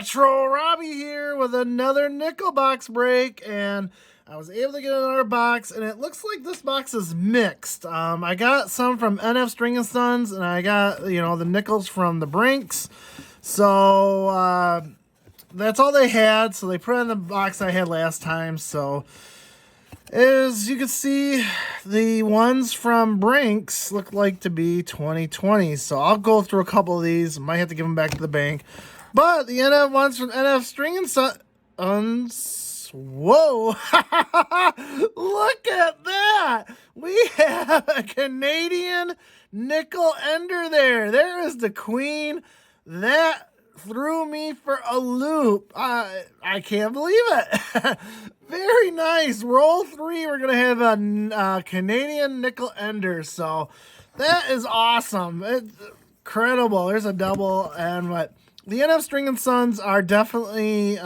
Retro Robbie here with another nickel box break, and I was able to get another box, and it looks like this box is mixed. I got some from NF String and Sons, and I got, the nickels from the Brinks. So that's all they had. So they put it in the box I had last time. So as you can see, the ones from Brinks look like to be 2020. So I'll go through a couple of these. Might have to give them back to the bank. But the NF ones from NF String and Sons. Whoa! Look at that! We have a Canadian nickel ender there. There is the queen. That threw me for a loop. I can't believe it. Very nice. Roll 3, we're going to have a Canadian nickel ender. So that is awesome. It's incredible. There's a double. And what? The NF String and Sons are definitely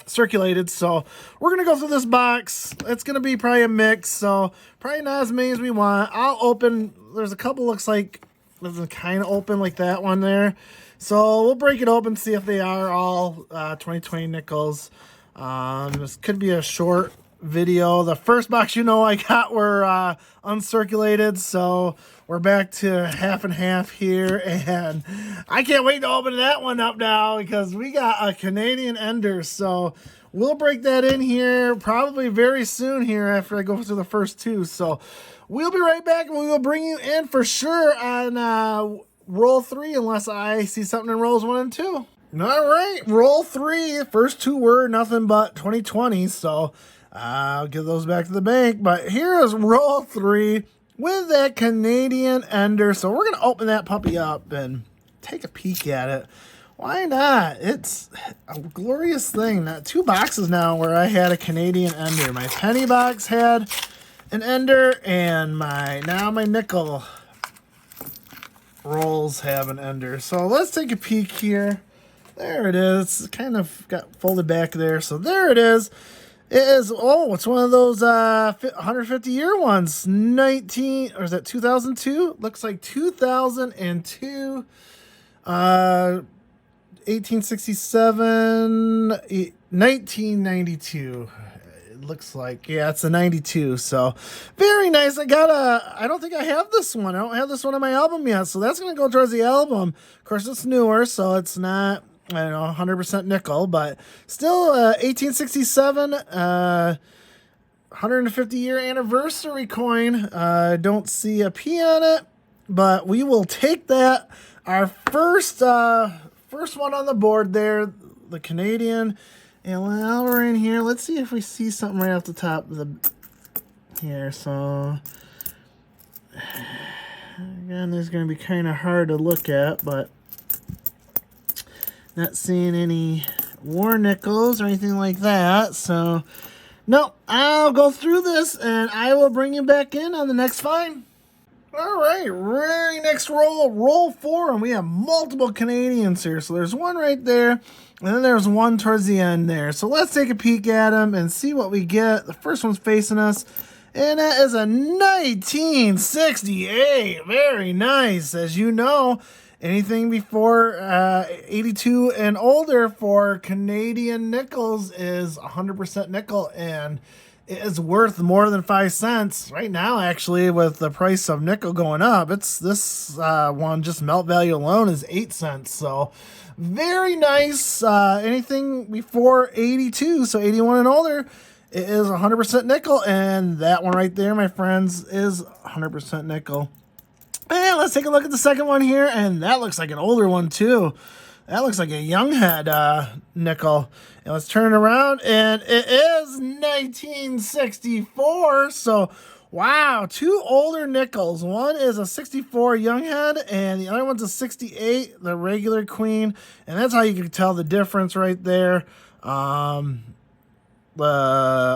circulated. So we're going to go through this box. It's going to be probably a mix. So probably not as many as we want. I'll open. There's a couple looks like doesn't kind of open like that one there. So we'll break it open, see if they are all 2020 nickels. This could be a short video. The first box I got were uncirculated, so we're back to half and half here, and I can't wait to open that one up now because we got a Canadian ender. So we'll break that in here probably very soon here after I go through the first two. So we'll be right back, and we will bring you in for sure on roll 3 unless I see something in rolls 1 and 2. All right, roll 3. First two were nothing but 2020, so I'll give those back to the bank. But here is roll 3 with that Canadian ender. So we're going to open that puppy up and take a peek at it. Why not? It's a glorious thing. Now, 2 boxes now where I had a Canadian ender. My penny box had an ender, and my nickel rolls have an ender. So let's take a peek here. There it is. It kind of got folded back there. So there it is. It is, it's one of those 150-year ones. 2002? Looks like 2002. 1867. 1992. Looks like, yeah, it's a 92. So very nice. I don't think I have this one. I don't have this one on my album yet, so that's going to go towards the album. Of course, it's newer, so it's not 100% nickel, but still 1867 150-year anniversary coin. Don't see a P on it, but we will take that. Our first one on the board there, the Canadian. And while we're in here, let's see if we see something right off the top of the here. So again, this is going to be kind of hard to look at, but not seeing any war nickels or anything like that. So no, I'll go through this and I will bring you back in on the next find. All right, very next roll 4, and we have multiple Canadians here. So there's one right there, and then there's one towards the end there. So let's take a peek at them and see what we get. The first one's facing us, and that is a 1968. Very nice. As you know, anything before 82 and older for Canadian nickels is 100% nickel, and it is worth more than 5 cents right now. Actually, with the price of nickel going up, it's this one just melt value alone is 8 cents. So very nice. Anything before 82, so 81 and older, it is 100% nickel, and that one right there, my friends, is 100% nickel. And let's take a look at the second one here, and that looks like an older one too. That looks like a young head nickel. And let's turn it around, and it is 1964. So, wow, 2 older nickels. One is a 64 young head, and the other one's a 68, the regular queen. And that's how you can tell the difference right there. The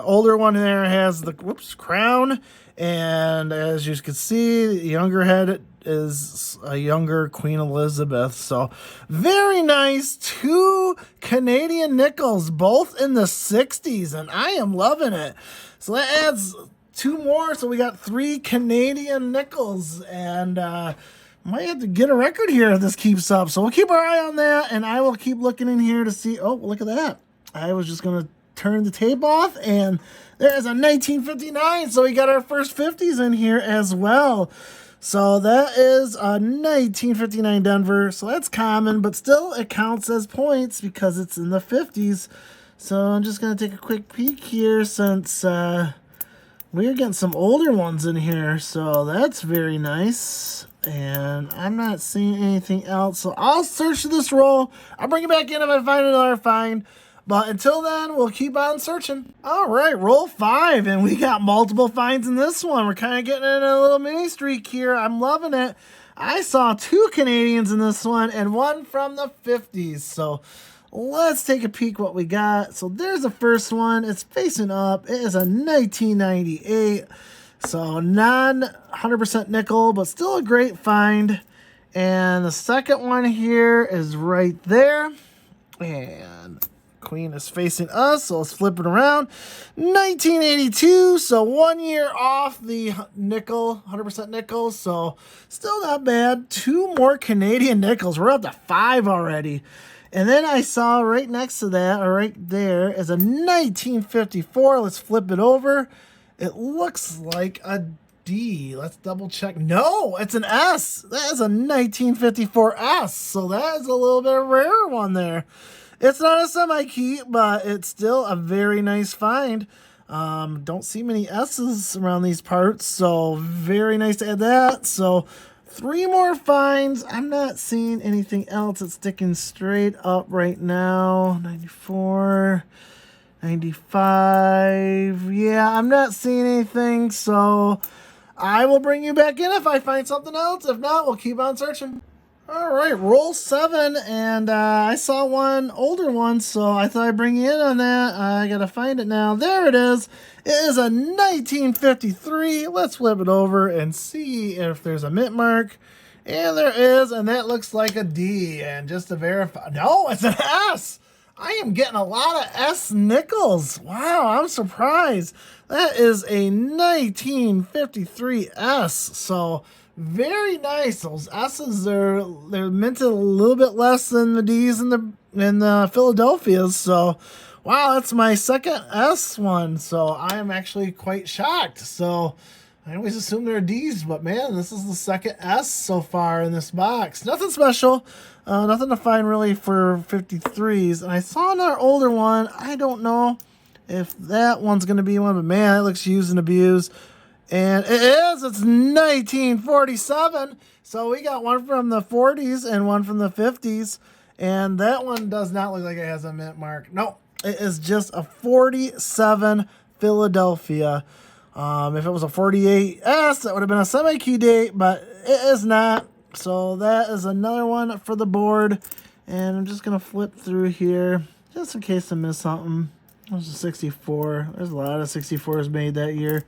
older one there has the crown, and as you can see, the younger head is a younger Queen Elizabeth. So very nice. 2 Canadian nickels, both in the 60s, and I am loving it. So that adds 2 more, so we got 3 Canadian nickels, and Might have to get a record here if this keeps up. So we'll keep our eye on that, and I will keep looking in here to see. Oh, look at that. I was just going to turn the tape off, and there's a 1959. So we got our first 50s in here as well. So that is a 1959 Denver. So that's common, but still it counts as points because it's in the 50s. So I'm just going to take a quick peek here since we're getting some older ones in here. So that's very nice. And I'm not seeing anything else. So I'll search this roll. I'll bring it back in if I find another find. But until then, we'll keep on searching. All right, roll 5. And we got multiple finds in this one. We're kind of getting in a little mini streak here. I'm loving it. I saw 2 Canadians in this one and 1 from the 50s. So let's take a peek what we got. So there's the first one. It's facing up. It is a 1998. So non-100% nickel, but still a great find. And the second one here is right there. And Queen is facing us, so let's flip it around. 1982, so 1 year off the nickel, 100% nickel, so still not bad. 2 more Canadian nickels. We're up to 5 already. And then I saw right next to that, or right there, is a 1954. Let's flip it over. It looks like a D. Let's double check. No, it's an S. That is a 1954 S. So that is a little bit rarer one there. It's not a semi-key, but it's still a very nice find. Don't see many S's around these parts, so very nice to add that. So 3 more finds. I'm not seeing anything else. It's sticking straight up right now. 94. 95. Yeah, I'm not seeing anything, so I will bring you back in if I find something else. If not, we'll keep on searching. All right, roll 7, and I saw one older one, so I thought I'd bring you in on that. I gotta find it now. There it is. It is a 1953. Let's flip it over and see if there's a mint mark. And there is, and that looks like a D. And just to verify, no, it's an S. I am getting a lot of S nickels. Wow, I'm surprised. That is a 1953 S. So very nice. Those S's they're minted a little bit less than the D's in the Philadelphia's. So wow, that's my second S one. So I am actually quite shocked. So I always assume they're D's, but man, this is the second S so far in this box. Nothing special. Nothing to find really for 53s. And I saw another older one. I don't know if that one's going to be one, but man, it looks used and abused. And it is. It's 1947. So we got one from the 40s and one from the 50s. And that one does not look like it has a mint mark. No, it is just a 47 Philadelphia. If it was a 48S, that would have been a semi-key date, but it is not. So that is another one for the board. And I'm just going to flip through here just in case I miss something. There's a 64. There's a lot of 64s made that year.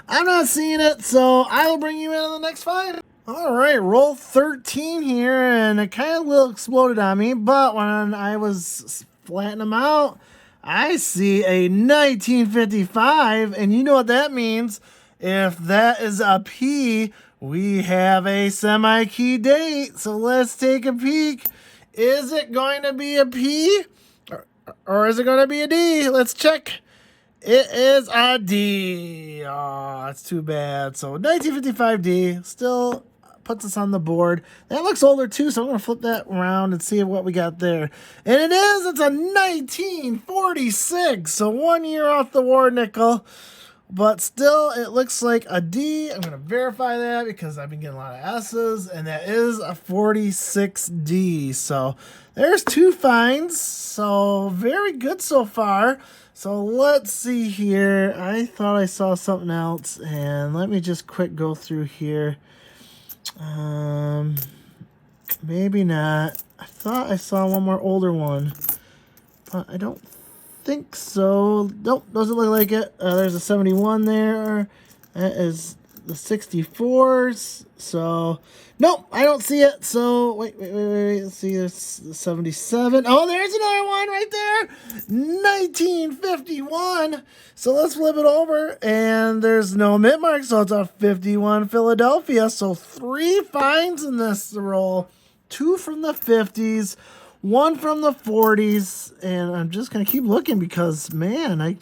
I'm not seeing it, so I will bring you in on the next find. All right, roll 13 here, and it kind of little exploded on me, but when I was flattening them out, I see a 1955, and you know what that means. If that is a P, we have a semi-key date. So let's take a peek. Is it going to be a P or is it going to be a D? Let's check. It is a D. Oh, that's too bad. So 1955 D still puts us on the board. That looks older too, so I'm going to flip that around and see what we got there. And it is. It's a 1946. So 1 year off the war nickel. But still, it looks like a D. I'm going to verify that because I've been getting a lot of S's. And that is a 46D. So there's 2 finds. So very good so far. So let's see here. I thought I saw something else. And let me just quick go through here. Maybe not. I thought I saw one more older one. But I don't think so. Nope, doesn't look like it. There's a 71 there. That is the 64s. So, nope, I don't see it. So, wait. Let's see, there's 77. Oh, there's another one right there. 1951. So, let's flip it over. And there's no mint mark, so it's a 51 Philadelphia. So, 3 finds in this roll. 2 from the 50s. 1 from the 40s, and I'm just gonna keep looking because, man, they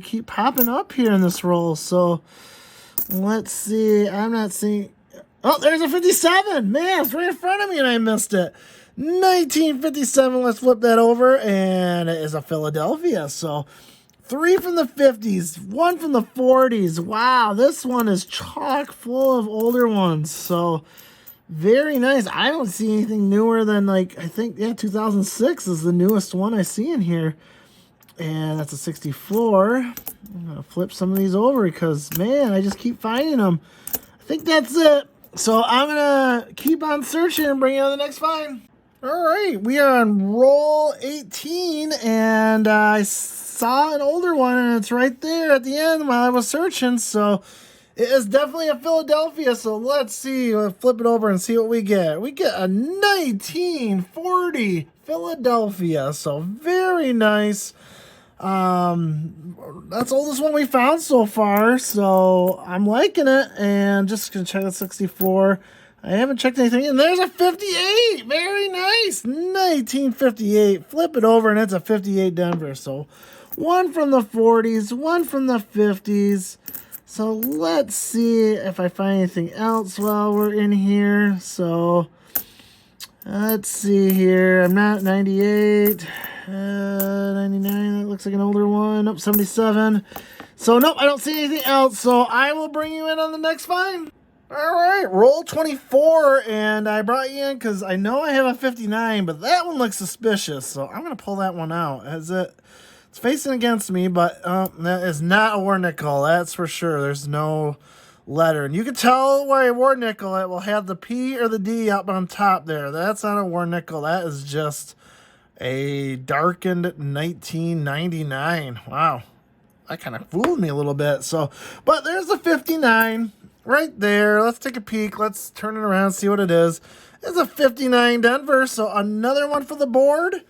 keep popping up here in this roll. So let's see. I'm not seeing. Oh, there's a 57. Man, it's right in front of me, and I missed it. 1957. Let's flip that over, and it is a Philadelphia. So 3 from the 50s, 1 from the 40s. Wow, this one is chock full of older ones. So very nice. I don't see anything newer than, like, I think, yeah, 2006 is the newest one I see in here. And that's a 64. I'm going to flip some of these over because, man, I just keep finding them. I think that's it. So I'm going to keep on searching and bring you on the next find. All right, we are on roll 18, and I saw an older one, and it's right there at the end while I was searching. So it is definitely a Philadelphia, so let's see. We'll flip it over and see what we get. We get a 1940 Philadelphia, so very nice. That's the oldest one we found so far, so I'm liking it. And just going to check the 64. I haven't checked anything, and there's a 58. Very nice. 1958. Flip it over, and it's a 58 Denver. So 1 from the 40s, 1 from the 50s. So let's see if I find anything else while we're in here. So let's see here. I'm not 98, 99. That looks like an older one. Nope, 77. So nope, I don't see anything else. So I will bring you in on the next find. All right, roll 24, and I brought you in because I know I have a 59, but that one looks suspicious. So I'm gonna pull that one out. It's facing against me, but that is not a war nickel. That's for sure. There's no letter. And you can tell why a war nickel, it will have the P or the D up on top there. That's not a war nickel. That is just a darkened 1999. Wow. That kind of fooled me a little bit. So, but there's the 59 right there. Let's take a peek. Let's turn it around, see what it is. It's a 59 Denver. So another one for the board.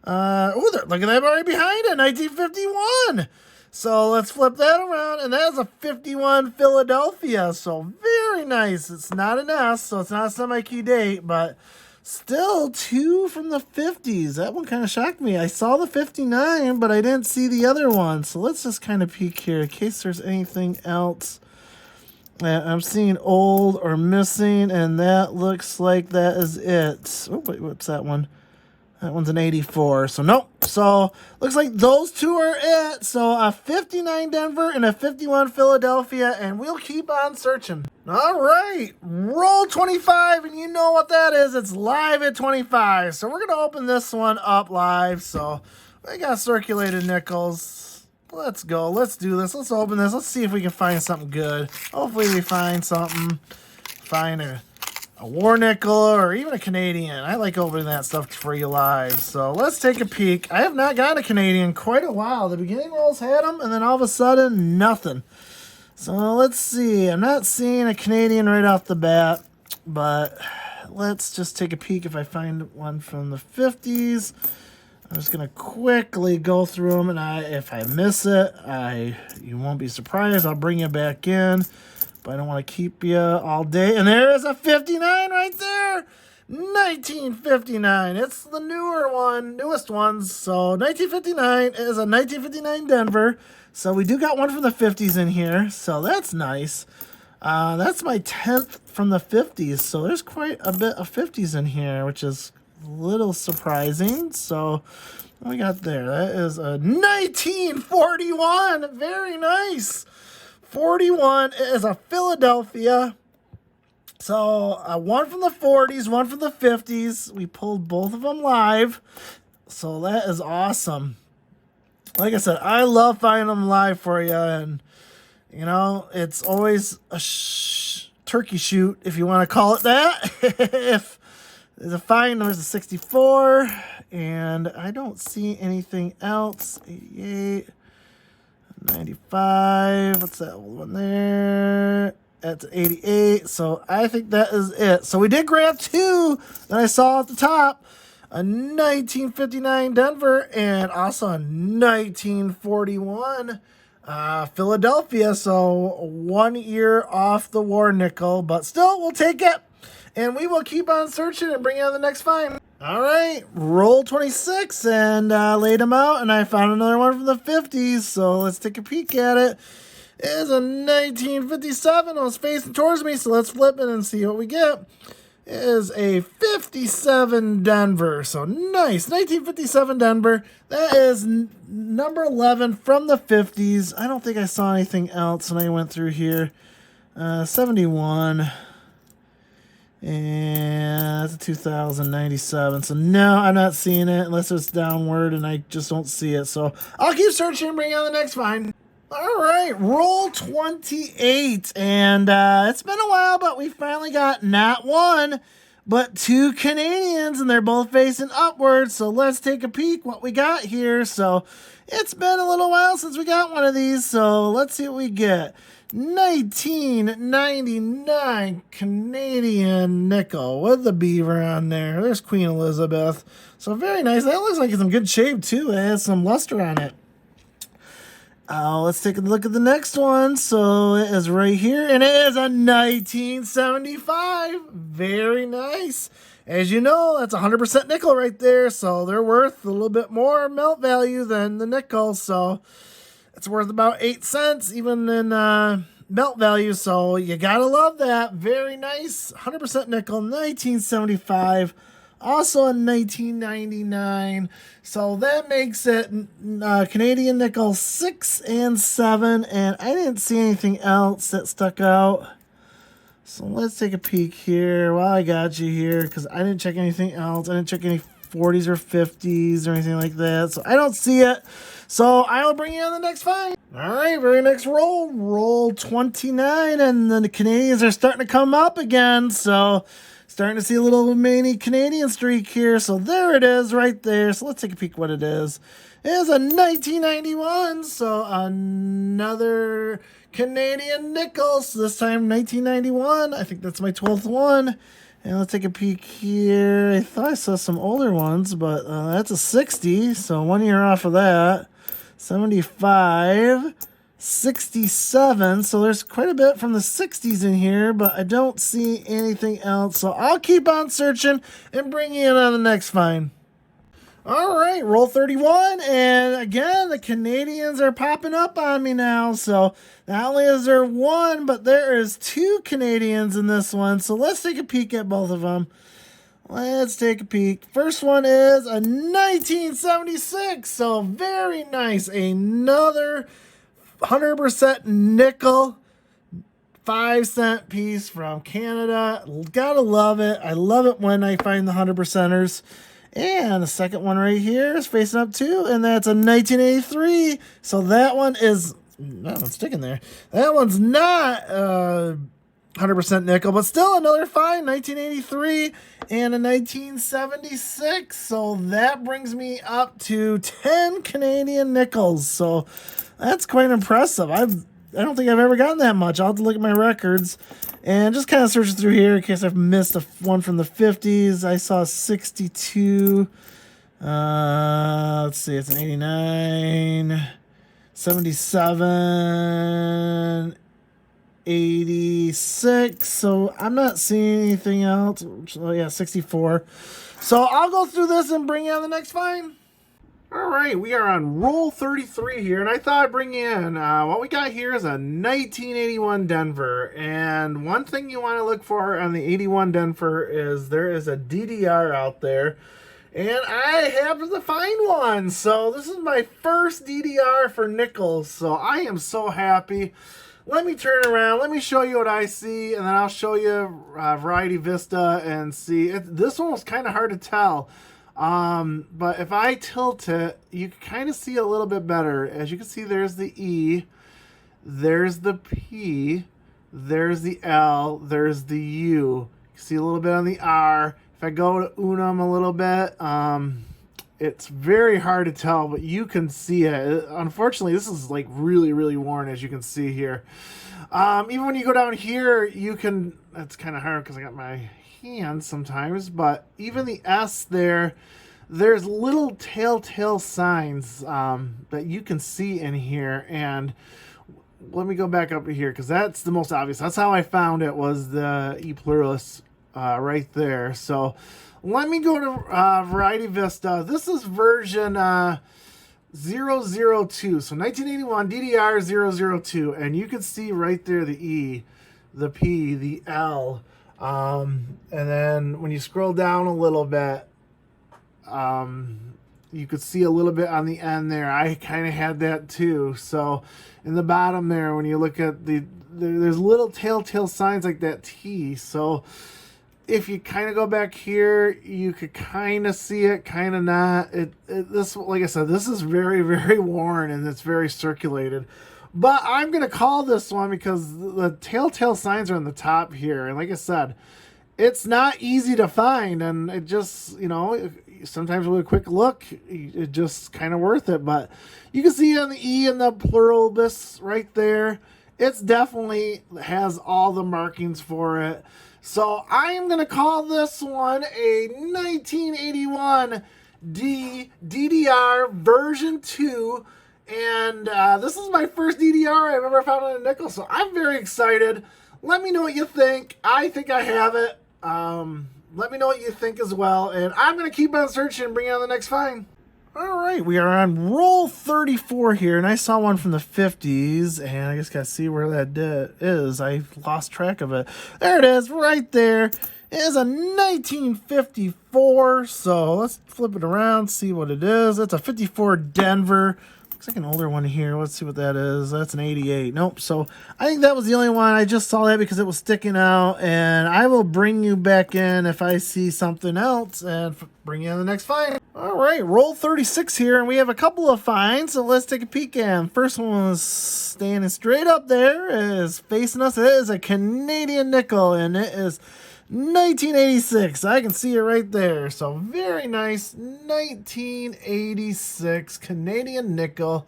Look at that already behind it, 1951. So let's flip that around, and that's a 51 Philadelphia. So very nice. It's not an S, so it's not a semi-key date, but still 2 from the 50s. That one kind of shocked me. I saw the 59, but I didn't see the other one. So let's just kind of peek here in case there's anything else that I'm seeing old or missing, and that looks like that is it. Oh, wait, what's that one? That one's an 84, so nope. So looks like those 2 are it. So a 59 Denver and a 51 Philadelphia, and we'll keep on searching. All right, roll 25, and you know what that is. It's live at 25. So we're gonna open this one up live. So we got circulated nickels. Let's go. Let's do this. Let's open this. Let's see if we can find something good. Hopefully we find something. Find a war nickel or even a Canadian. I like opening that stuff for you live. So let's take a peek. I have not gotten a Canadian in quite a while. The beginning rolls had them, and then all of a sudden, nothing. So let's see. I'm not seeing a Canadian right off the bat, but let's just take a peek if I find one from the 50s. I'm just going to quickly go through them, and if I miss it, you won't be surprised. I'll bring you back in. But I don't want to keep you all day. And there is a 59 right there. 1959. It's the newest ones. So 1959 is a 1959 Denver. So we do got one from the 50s in here. So that's nice. That's my 10th from the 50s. So there's quite a bit of 50s in here, which is a little surprising. So what we got there? That is a 1941. Very nice. 41 is a Philadelphia. So one from the 40s, one from the 50s. We pulled both of them live. So that is awesome. Like I said, I love finding them live for you. And, you know, it's always a turkey shoot, if you want to call it that. If there's a find, there's a 64. And I don't see anything else. 88. 95, what's that old one there? That's 88. So I think that is it. So we did grab two that I saw at the top. A 1959 Denver and also a 1941 Philadelphia. So 1 year off the war nickel, but still we'll take it. And we will keep on searching and bring out the next find. All right, roll 26 and laid them out, and I found another one from the 50s. So let's take a peek at it. It is a 1957. It was facing towards me, so let's flip it and see what we get. It is a 57 Denver. So nice. 1957 Denver. That is number 11 from the 50s. I don't think I saw anything else when I went through here. 71. And that's a 2097. So no, I'm not seeing it unless it's downward and I just don't see it. So I'll keep searching and bring on the next find. All right, roll 28. And it's been a while, but we finally got not one, but two Canadians, and they're both facing upwards. So let's take a peek what we got here. So it's been a little while since we got one of these. So let's see what we get. 1999 Canadian nickel with the beaver on there. There's Queen Elizabeth. So very nice. That looks like it's in good shape too. It has some luster on it. Let's take a look at the next one. So it is right here, and it is a 1975. Very nice. As you know, that's 100% nickel right there. So they're worth a little bit more melt value than the nickel. So it's worth about 8 cents, even in melt value. So you gotta love that. Very nice. 100% nickel, 1975. Also in 1999. So that makes it Canadian nickel 6 and 7. And I didn't see anything else that stuck out. So let's take a peek here while I got you here, because I didn't check anything else. I didn't check any 40s or 50s or anything like that. So I don't see it. So I will bring you on the next find. All right, very next roll. Roll 29. And then the Canadians are starting to come up again. So starting to see a little mini Canadian streak here. So there it is right there. So let's take a peek what it is. It is a 1991. So another Canadian nickel. So this time 1991. I think that's my 12th one. And let's take a peek here. I thought I saw some older ones, but that's a 60. So 1 year off of that. 75. 67. So there's quite a bit from the 60s in here, but I don't see anything else. So I'll keep on searching and bring you in on the next find. All right, roll 31. And again, the Canadians are popping up on me now. So not only is there one, but there is two Canadians in this one. So let's take a peek at both of them. Let's take a peek. First one is a 1976. So very nice. Another 100% nickel 5-cent piece from Canada. Gotta love it. I love it when I find the 100%ers. And the second one right here is facing up too, and that's a 1983. So that one is not sticking there. That one's not 100% nickel, but still another fine. 1983 and a 1976. So that brings me up to 10 Canadian nickels. So that's quite impressive. I don't think I've ever gotten that much. I'll have to look at my records and just kind of search through here in case I've missed one from the 50s. I saw 62. Let's see, it's an 89, 77, 86. So I'm not seeing anything else. Oh yeah, 64. So I'll go through this and bring you on the next find. All right, we are on roll 33 here, and I thought I'd bring you in. What we got here is a 1981 Denver, and one thing you want to look for on the 81 Denver is there is a DDR out there, and I happened to find one. So this is my first DDR for nickels, so I am so happy. Let me turn around. Let me show you what I see, and then I'll show you Variety Vista and see. This one was kind of hard to tell. But if I tilt it, you can kind of see a little bit better. As you can see, there's the E, there's the P, there's the L, there's the U. You can see a little bit on the R. If I go to Unum a little bit, it's very hard to tell, but you can see it. Unfortunately, this is like really, really worn, as you can see here. Even when you go down here, you can, that's kind of hard because I got my hand sometimes, but even the S there, there's little telltale signs that you can see in here. And let me go back up here because that's the most obvious. That's how I found it, was the E pluralis right there. So let me go to Variety Vista. This is version 002. So 1981 DDR 002. And you can see right there the E, the P, the L. And then when you scroll down a little bit, you could see a little bit on the end there. I kind of had that too. So in the bottom there, when you look at there's little telltale signs like that T. So if you kind of go back here, you could kind of see it, kind of not. This, like I said, this is very, very worn and it's very circulated. But I'm going to call this one because the telltale signs are on the top here. And like I said, it's not easy to find. And it just, you know, sometimes with a quick look, it's just kind of worth it. But you can see on the E and the pluribus right there, it's definitely has all the markings for it. So I am going to call this one a 1981 DDR version 2. And this is my first DDR I've ever found on a nickel. So I'm very excited. Let me know what you think. I think I have it. Let me know what you think as well. And I'm going to keep on searching and bring out the next find. All right, we are on roll 34 here, and I saw one from the 50s, and I just got to see where that is. I lost track of it. There it is, right there. It is a 1954, so let's flip it around, see what it is. It's a 54 Denver. Looks like an older one here. Let's see what that is. That's an 88. Nope. So I think that was the only one. I just saw that because it was sticking out. And I will bring you back in if I see something else and bring you in the next find. All right. Roll 36 here. And we have a couple of finds. So let's take a peek at them. First one is standing straight up there. It is facing us. It is a Canadian nickel. And it is 1986. I can see it right there. So very nice 1986 Canadian nickel.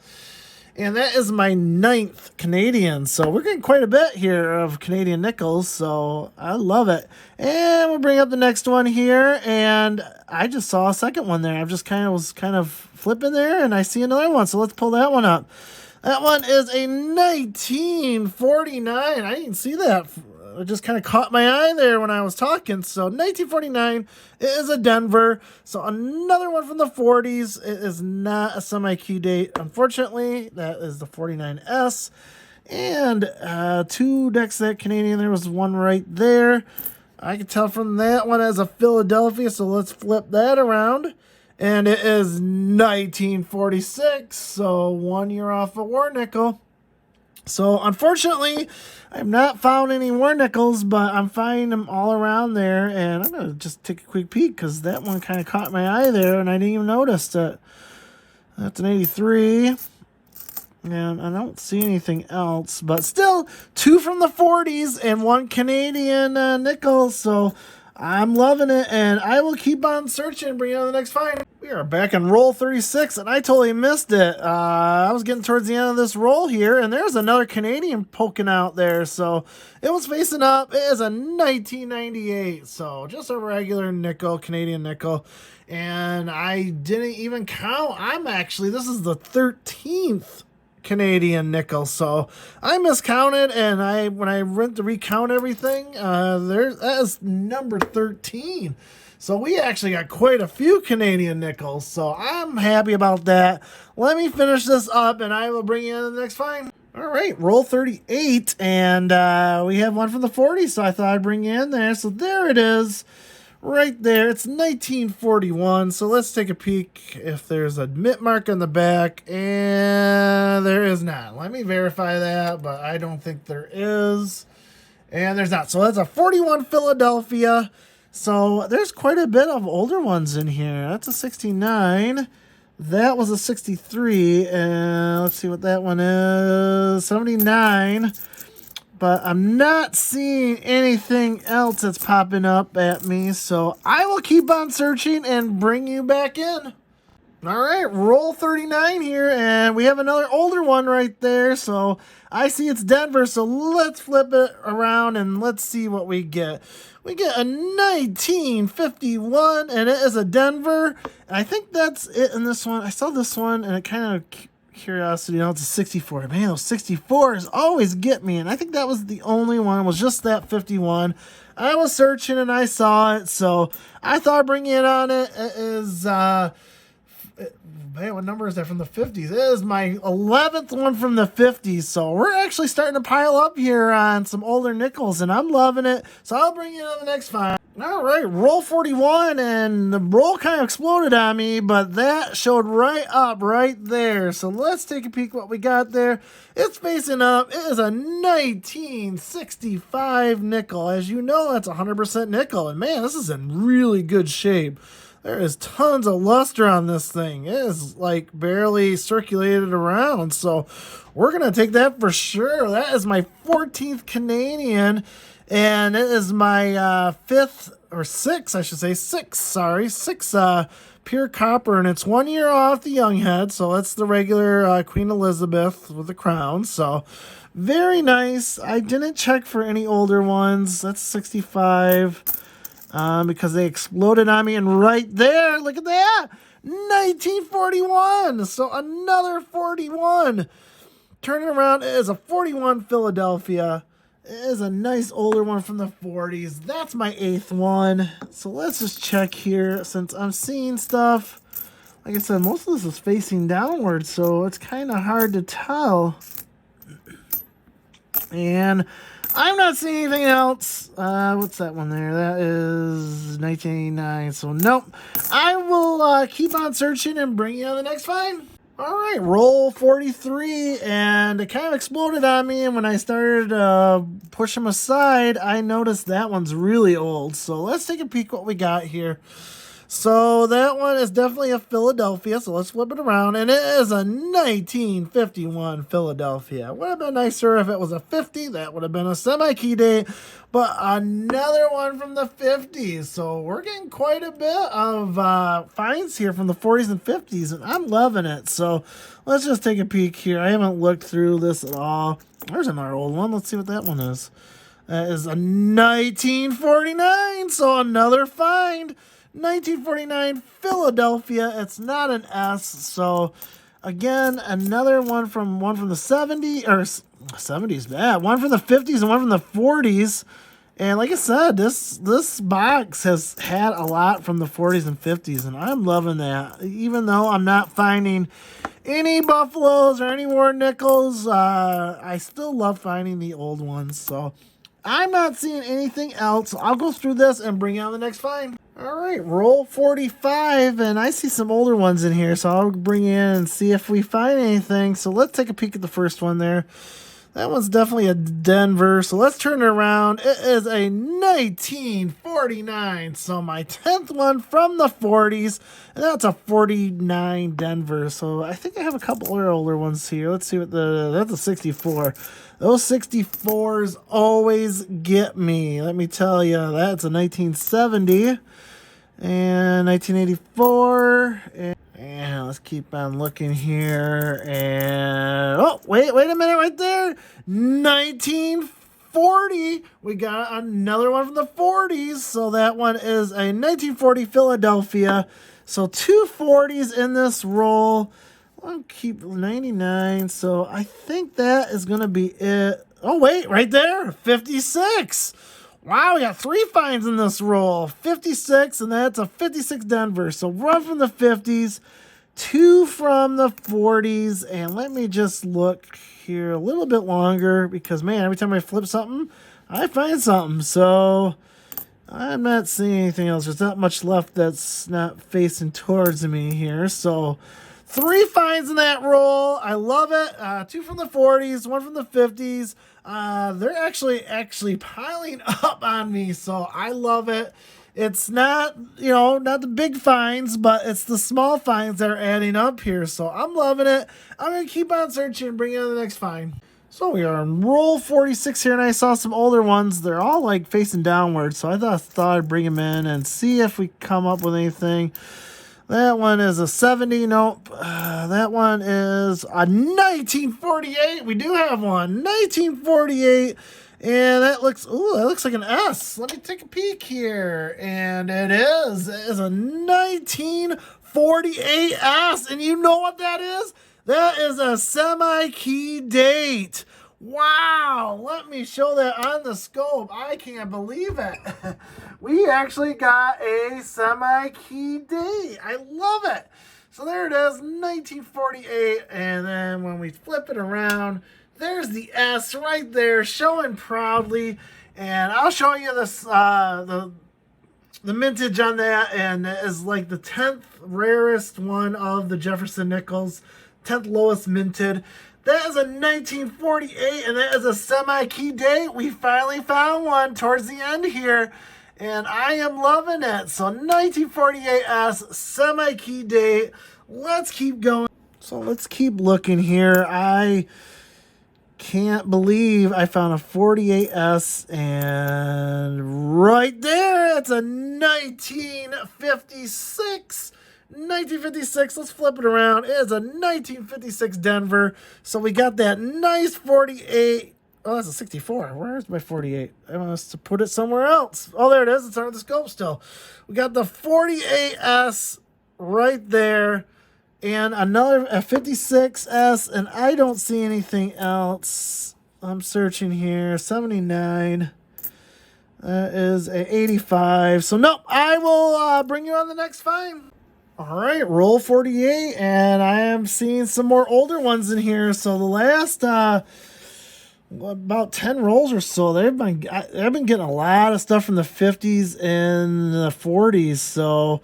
And that is my 9th Canadian. So we're getting quite a bit here of Canadian nickels. So I love it. And we'll bring up the next one here. And I just saw a second one there. I just was kind of flipping there and I see another one. So let's pull that one up. That one is a 1949. I didn't see that. It just kind of caught my eye there when I was talking. So 1949 is a Denver. So another one from the 40s. It is not a semi-Q date. Unfortunately, that is the 49S. And 2 next to that Canadian. There was one right there. I can tell from that one as a Philadelphia. So let's flip that around. And it is 1946. So 1 year off a war nickel. So, unfortunately, I've not found any war nickels, but I'm finding them all around there. And I'm going to just take a quick peek because that one kind of caught my eye there, and I didn't even notice it. That's an 83. And I don't see anything else. But still, 2 from the 40s and 1 Canadian nickel. So, I'm loving it, and I will keep on searching and bring you on the next find. We are back in roll 36, and I totally missed it. I was getting towards the end of this roll here, and there's another Canadian poking out there. So it was facing up. It is a 1998, so just a regular nickel, Canadian nickel. And I didn't even count. This is the 13th Canadian nickel, so I miscounted, and when I went to recount everything, that is number 13. So we actually got quite a few Canadian nickels, so I'm happy about that. Let me finish this up, and I will bring you in the next find. All right, roll 38, and we have one from the 40s, so I thought I'd bring you in there. So there it is. Right there, it's 1941, so let's take a peek if there's a mint mark on the back, and there is not. Let me verify that, but I don't think there is, and there's not. So that's a 41 Philadelphia, so there's quite a bit of older ones in here. That's a 69, that was a 63, and let's see what that one is, 79. But I'm not seeing anything else that's popping up at me. So I will keep on searching and bring you back in. All right, roll 39 here, and we have another older one right there. So I see it's Denver, so let's flip it around and let's see what we get. We get a 1951, and it is a Denver. And I think that's it in this one. I saw this one, and it kind of curiosity, it's a 64. Man, those 64s always get me, and I think that was the only one. It was just that 51. I was searching, and I saw it, so I thought I'd bring it on it. It is... man, what number is that from the 50s? It is my 11th one from the 50s. So we're actually starting to pile up here on some older nickels, and I'm loving it. So I'll bring you on the next five. All right, roll 41, and the roll kind of exploded on me, but that showed right up right there. So let's take a peek what we got there. It's facing up. It is a 1965 nickel. As you know, that's 100% nickel. And man, this is in really good shape. There is tons of luster on this thing. It is like barely circulated around. So we're going to take that for sure. That is my 14th Canadian. And it is my sixth pure copper. And it's 1 year off the young head. So that's the regular Queen Elizabeth with the crown. So very nice. I didn't check for any older ones. That's 65. Because they exploded on me, and right there, look at that, 1941, so another 41, turning around, it is a 41 Philadelphia. It is a nice older one from the 40s. That's my 8th one, so let's just check here, since I'm seeing stuff, like I said, most of this is facing downward, so it's kind of hard to tell, and I'm not seeing anything else. What's that one there? That is 1989. So, nope. I will keep on searching and bring you on the next find. All right, roll 43. And it kind of exploded on me. And when I started push them aside, I noticed that one's really old. So, let's take a peek what we got here. So that one is definitely a Philadelphia. So let's flip it around. And it is a 1951 Philadelphia. Would have been nicer if it was a 50. That would have been a semi-key date. But another one from the 50s. So we're getting quite a bit of finds here from the 40s and 50s. And I'm loving it. So let's just take a peek here. I haven't looked through this at all. There's another old one. Let's see what that one is. That is a 1949. So another find. 1949 Philadelphia. It's not an S. So again, another one from the 70s or 70s. Yeah, one from the 50s and one from the 40s. And like I said, this box has had a lot from the 40s and 50s, and I'm loving that. Even though I'm not finding any buffaloes or any more nickels, I still love finding the old ones. So I'm not seeing anything else. I'll go through this and bring out the next find. All right, roll 45, and I see some older ones in here, so I'll bring in and see if we find anything. So let's take a peek at the first one there. That one's definitely a Denver, so let's turn it around. It is a 1949, so my 10th one from the 40s, and that's a 49 Denver. So I think I have a couple other older ones here. Let's see what that's a 64. Those 64s always get me. Let me tell you, that's a 1970 and 1984. And let's keep on looking here. And oh, wait a minute right there. 1940. We got another one from the 40s. So that one is a 1940 Philadelphia. So two 40s in this roll. I'll keep 99. So I think that is going to be it. Oh, wait, right there. 56. Wow, we got 3 finds in this roll. 56, and that's a 56 Denver. So 1 from the 50s, 2 from the 40s. And let me just look here a little bit longer because, man, every time I flip something, I find something. So I'm not seeing anything else. There's not much left that's not facing towards me here. So 3 finds in that roll. I love it. 2 from the 40s, 1 from the 50s. They're actually piling up on me, so I love it. It's not, not the big finds, but it's the small finds that are adding up here, so I'm loving it. I'm going to keep on searching and bring you to the next find. So we are on roll 46 here, and I saw some older ones. They're all, like, facing downward, so I thought I'd bring them in and see if we come up with anything. That one is a 70. Nope. That one is a 1948. We do have one. 1948. And that looks, ooh, that looks like an S. Let me take a peek here. And it is. It is a 1948 S. And you know what that is? That is a semi-key date. Wow, let me show that on the scope. I can't believe it. We actually got a semi-key date. I love it. So there it is, 1948. And then when we flip it around, there's the S right there, showing proudly. And I'll show you this, the mintage on that. And it is like the 10th rarest one of the Jefferson nickels, 10th lowest minted. That is a 1948, and that is a semi-key date. We finally found one towards the end here, and I am loving it. So 1948S, semi-key date. Let's keep going. So let's keep looking here. I can't believe I found a 48S, and right there, it's a 1956. 1956, let's flip it around. It is a 1956 Denver. So we got that nice 48. Oh, that's a 64. Where's my 48? I must have put it somewhere else. Oh, there it is. It's under the scope still. We got the 48S right there. And another a 56S. And I don't see anything else. I'm searching here. 79. That is a 85. So, nope. I will bring you on the next find. All right, roll 48, and I am seeing some more older ones in here. So the last about 10 rolls or so, I've been getting a lot of stuff from the 50s and the 40s. So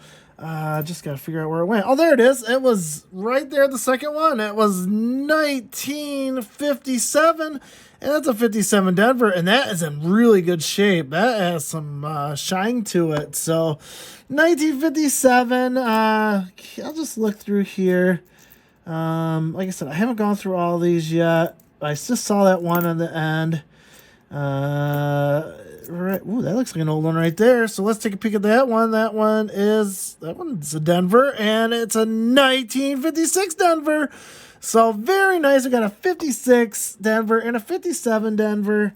just got to figure out where it went. Oh, there it is. It was right there, the second one. It was 1957, and that's a 57 Denver, and that is in really good shape. That has some shine to it. So 1957, I'll just look through here. Like I said, I haven't gone through all these yet. I just saw that one on the end. Right, ooh, that looks like an old one right there. So let's take a peek at that one. That one's a Denver, and it's a 1956 Denver. So very nice. We got a 56 Denver and a 57 Denver.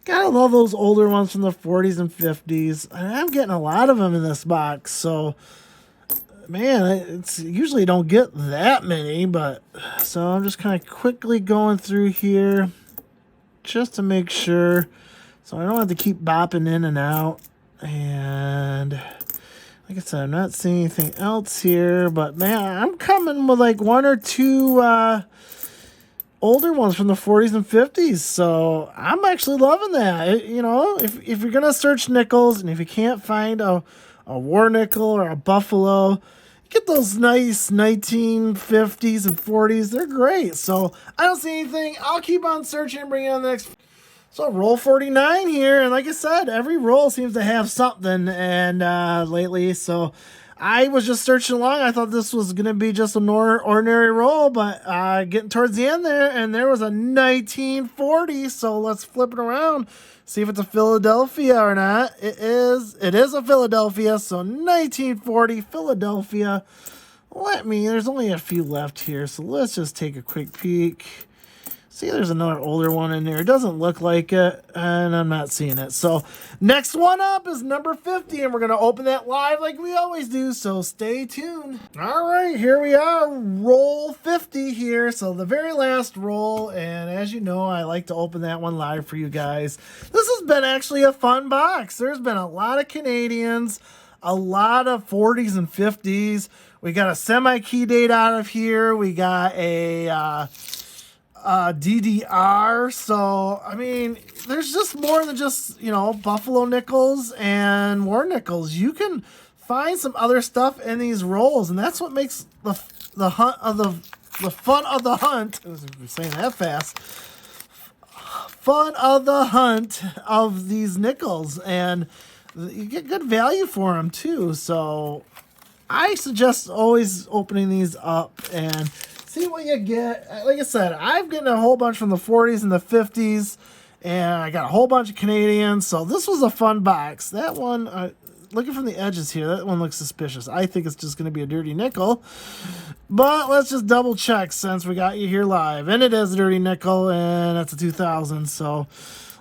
Gotta love those older ones from the 40s and 50s. And I'm getting a lot of them in this box. So, man, it's usually don't get that many. But so I'm just kind of quickly going through here just to make sure. So I don't have to keep bopping in and out. And like I said, I'm not seeing anything else here. But, man, I'm coming with like one or two older ones from the 40s and 50s. So I'm actually loving that. You know, if you're going to search nickels and if you can't find a war nickel or a buffalo, get those nice 1950s and 40s. They're great. So I don't see anything. I'll keep on searching and bring you on the next. So roll 49 here. And like I said, every roll seems to have something and lately. So I was just searching along. I thought this was going to be just an ordinary roll, but getting towards the end there, and there was a 1940. So let's flip it around, see if it's a Philadelphia or not. It is a Philadelphia. So 1940 Philadelphia. There's only a few left here. So let's just take a quick peek. See, there's another older one in there. It doesn't look like it, and I'm not seeing it. So next one up is number 50, and we're going to open that live like we always do, so stay tuned. All right, here we are, roll 50 here. So the very last roll, and as you know, I like to open that one live for you guys. This has been actually a fun box. There's been a lot of Canadians, a lot of 40s and 50s. We got a semi-key date out of here. We got a DDR. So I mean, there's just more than just, you know, buffalo nickels and war nickels. You can find some other stuff in these rolls, and that's what makes the fun of the hunt. I was saying that fast. Fun of the hunt of these nickels, and you get good value for them too. So I suggest always opening these up and see what you get. Like I said, I've gotten a whole bunch from the 40s and the 50s, and I got a whole bunch of Canadians. So this was a fun box. That one, looking from the edges here, that one looks suspicious. I think it's just going to be a dirty nickel. But let's just double check since we got you here live. And it is a dirty nickel, and that's a 2000. So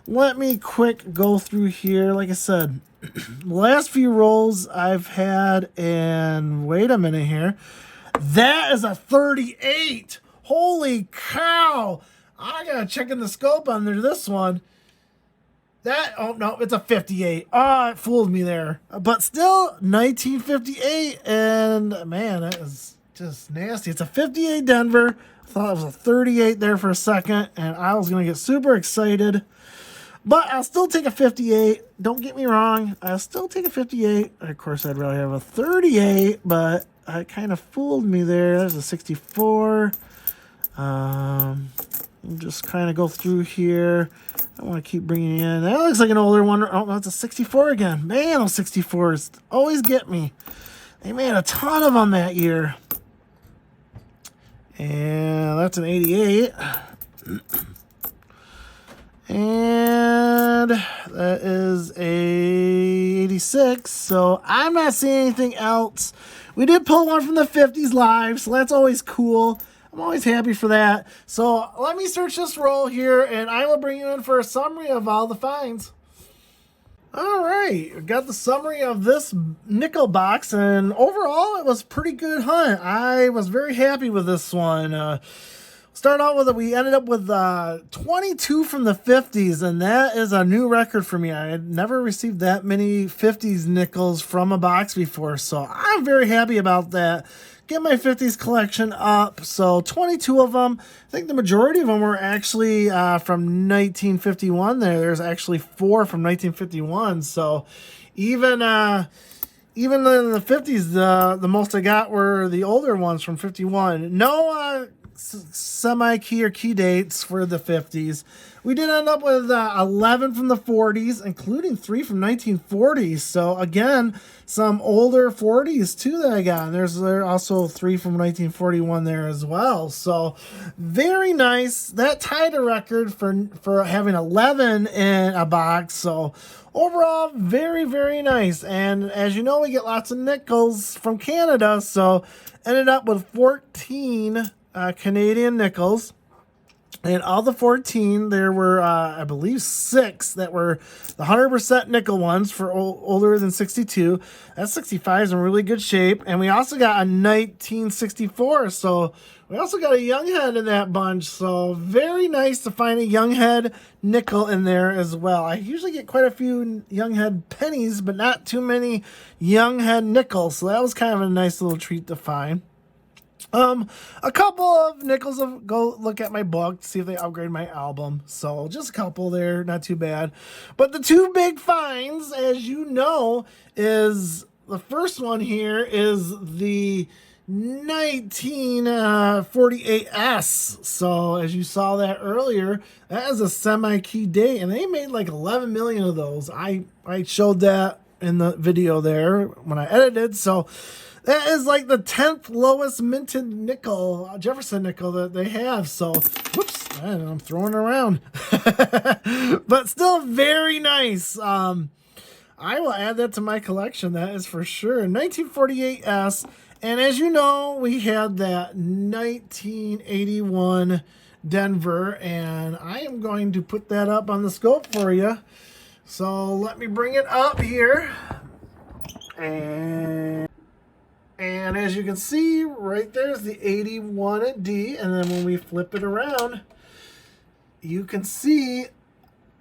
let me quick go through here. Like I said, the last few rolls I've had, and wait a minute here. That is a 38. Holy cow. I got to check in the scope under this one. Oh no, it's a 58. Oh, it fooled me there. But still, 1958, and man, that is just nasty. It's a 58 Denver. I thought it was a 38 there for a second, and I was going to get super excited. But I'll still take a 58. Don't get me wrong. I'll still take a 58. Of course, I'd rather have a 38, but it kind of fooled me there. There's a 64. Just kind of go through here. I want to keep bringing in. That looks like an older one. Oh, that's a 64 again. Man, those 64s always get me. They made a ton of them that year. And that's an 88. And that is a 86. So I'm not seeing anything else. We did pull one from the 50s live, so that's always cool. I'm always happy for that. So let me search this roll here, and I will bring you in for a summary of all the finds. All right, got the summary of this nickel box, and overall it was a pretty good hunt. I was very happy with this one. Start out with it. We ended up with 22 from the 50s, and that is a new record for me. I had never received that many 50s nickels from a box before, so I'm very happy about that. Get my 50s collection up. So 22 of them. I think the majority of them were actually from 1951 there. There's actually 4 from 1951. So even in the 50s, the most I got were the older ones from 51. No semi-key or key dates for the 50s. We did end up with 11 from the 40s, including 3 from 1940s. So again, some older 40s too that I got. And there's also 3 from 1941 there as well. So very nice. That tied a record for having 11 in a box. So overall, very, very nice. And as you know, we get lots of nickels from Canada. So ended up with 14 Canadian nickels. And all the 14, there were, I believe, 6 that were the 100% nickel ones for older than 62. That 65 is in really good shape. And we also got a 1964. So we also got a young head in that bunch. So very nice to find a young head nickel in there as well. I usually get quite a few young head pennies, but not too many young head nickels. So that was kind of a nice little treat to find. A couple of nickels of go look at my book to see if they upgrade my album. So just a couple there, not too bad. But the two big finds, as you know, is the first one here is the 1948S. So as you saw that earlier, that is a semi-key date, and they made like 11 million of those. I showed that in the video there when I edited. So that is like the 10th lowest minted nickel, Jefferson nickel that they have. So, whoops, I'm throwing it around. But still very nice. I will add that to my collection, that is for sure. 1948S. And as you know, we had that 1981 Denver, and I am going to put that up on the scope for you. So let me bring it up here. And as you can see, right there's the 81D. And then when we flip it around, you can see,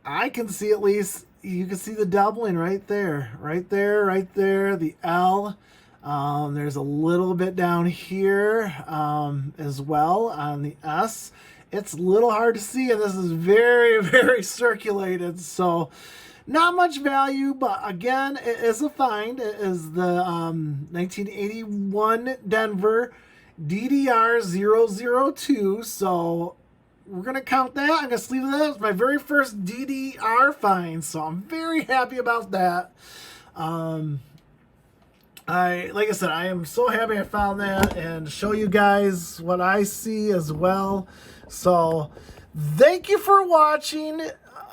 I can see at least, you can see the doubling right there. Right there, right there, the L. There's a little bit down here as well on the S. It's a little hard to see, and this is very, very circulated. So not much value, but again, it is a find. It is the 1981 Denver DDR 002. So we're going to count that. I'm going to sleeve that. It's my very first DDR find. So I'm very happy about that. Like I said, I am so happy I found that and show you guys what I see as well. So thank you for watching.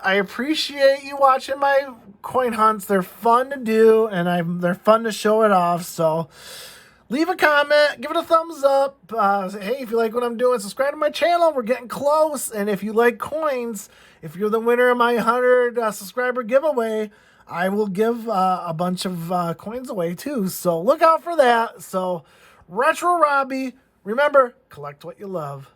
I appreciate you watching my coin hunts. They're fun to do, and they're fun to show it off. So leave a comment, give it a thumbs up. Hey, if you like what I'm doing, subscribe to my channel. We're getting close. And if you like coins, if you're the winner of my 100 subscriber giveaway, I will give a bunch of coins away too. So look out for that. So Retro Robbie, remember, collect what you love.